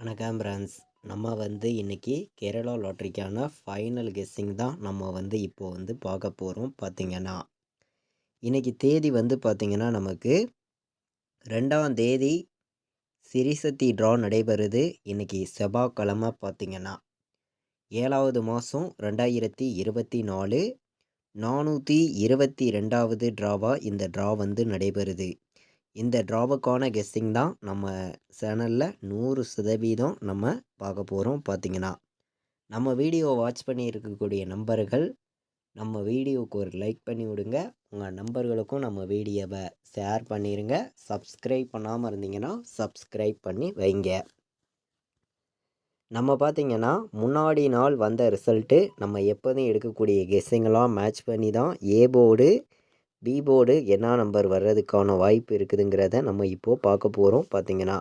வணக்கம் ஃப்ரெண்ட்ஸ். நம்ம இன்னைக்கு கேரளா லாட்ரிக்கான ஃபைனல் கெஸ்ஸிங் தான் நம்ம இப்போ பார்க்க போகிறோம். பார்த்தீங்கன்னா இன்னைக்கு தேதி பார்த்தீங்கன்னா நமக்கு 2ஆம் தேதி சிரிசத்தி ட்ரா நடைபெறுது. இன்னைக்கு செவ்வாய்க்கிழமை. பார்த்தீங்கன்னா 7வது மாதம் 2024 422வது ட்ராவாக இந்த ட்ரா நடைபெறுது. இந்த ட்ராவுக்கான கெஸ்ஸிங் தான் நம்ம சேனலில் 100% நம்ம பார்க்க போகிறோம். பார்த்தீங்கன்னா நம்ம வீடியோ வாட்ச் பண்ணி இருக்கக்கூடிய நண்பர்கள் நம்ம வீடியோவுக்கு ஒரு லைக் பண்ணி விடுங்க. உங்கள் நண்பர்களுக்கும் நம்ம வீடியோவை ஷேர் பண்ணிடுங்க. சப்ஸ்கிரைப் பண்ணாமல் இருந்தீங்கன்னா சப்ஸ்கிரைப் பண்ணி வைங்க. நம்ம பார்த்தீங்கன்னா முன்னாடி நாள் வந்த ரிசல்ட்டு நம்ம எப்போதும் எடுக்கக்கூடிய கெஸ்ஸிங்கெல்லாம் மேட்ச் பண்ணி தான் ஏ போர்டு பி போர்டு என்ன நம்பர் வர்றதுக்கான வாய்ப்பு இருக்குதுங்கிறத நம்ம இப்போது பார்க்க போகிறோம். பார்த்தீங்கன்னா